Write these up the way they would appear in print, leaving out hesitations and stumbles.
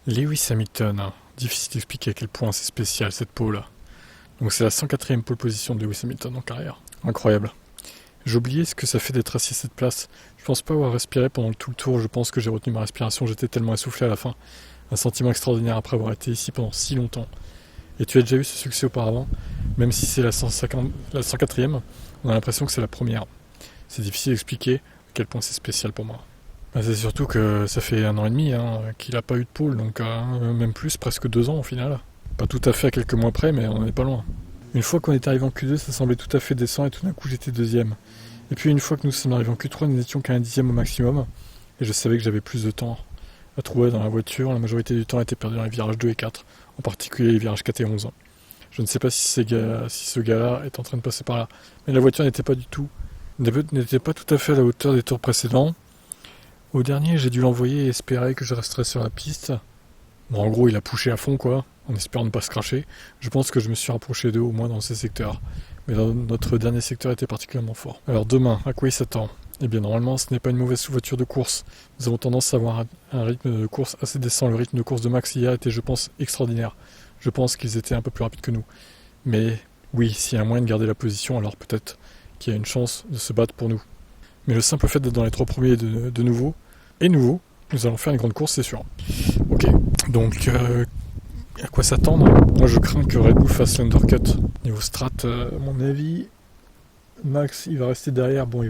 Lewis Hamilton, hein. Difficile d'expliquer à quel point c'est spécial cette pole. Donc c'est la 104e pole position de Lewis Hamilton en carrière. Incroyable. J'ai oublié ce que ça fait d'être assis à cette place. Je pense pas avoir respiré pendant tout le tour, je pense que j'ai retenu ma respiration, j'étais tellement essoufflé à la fin. Un sentiment extraordinaire après avoir été ici pendant si longtemps. Et tu as déjà eu ce succès auparavant, même si c'est la 104e, on a l'impression que c'est la première. C'est difficile d'expliquer à quel point c'est spécial pour moi. C'est surtout que ça fait 1 an et demi qu'il n'a pas eu de pole, donc même plus, presque 2 ans au final. Pas tout à fait à quelques mois près, mais on n'en est pas loin. Une fois qu'on est arrivé en Q2, ça semblait tout à fait décent et tout d'un coup j'étais deuxième. Et puis une fois que nous sommes arrivés en Q3, nous n'étions qu'à un dixième au maximum. Et je savais que j'avais plus de temps à trouver dans la voiture. La majorité du temps était perdu dans les virages 2 et 4, en particulier les virages 4 et 11. Je ne sais pas si ce gars-là est en train de passer par là. Mais la voiture n'était pas tout à fait à la hauteur des tours précédents. Au dernier, j'ai dû l'envoyer et espérer que je resterais sur la piste. Bon, en gros, il a poussé à fond, quoi, en espérant ne pas se cracher. Je pense que je me suis rapproché d'eux, au moins dans ces secteurs. Mais notre dernier secteur était particulièrement fort. Alors demain, à quoi il s'attend ? Eh bien, normalement, ce n'est pas une mauvaise voiture de course. Nous avons tendance à avoir un rythme de course assez décent. Le rythme de course de Max hier était, je pense, extraordinaire. Je pense qu'ils étaient un peu plus rapides que nous. Mais oui, s'il y a un moyen de garder la position, alors peut-être qu'il y a une chance de se battre pour nous. Mais le simple fait d'être dans les 3 premiers de nouveau, nous allons faire une grande course, c'est sûr. Ok, donc à quoi s'attendre ? Moi je crains que Red Bull fasse l'undercut. Niveau strat, à mon avis, Max il va rester derrière. Bon,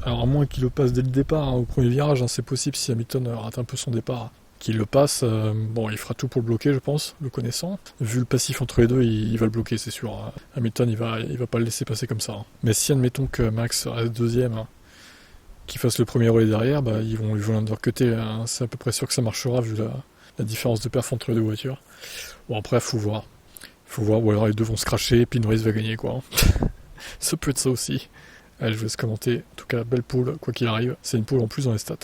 alors à moins qu'il le passe dès le départ, au premier virage, c'est possible si Hamilton rate un peu son départ. Qu'il le passe, bon il fera tout pour le bloquer je pense, le connaissant. Vu le passif entre les deux, il va le bloquer c'est sûr. Hamilton il va pas le laisser passer comme ça. Mais si admettons que Max reste deuxième, qu'ils fassent le premier relais derrière, ils vont l'undercutter. C'est à peu près sûr que ça marchera vu la différence de perf entre les deux voitures. Bon après faut voir, ou alors les deux vont se cracher et puis Norris va gagner quoi. Ça peut être ça aussi. Allez, je vous laisse commenter. En tout cas, belle poule, quoi qu'il arrive. C'est une poule en plus dans les stats.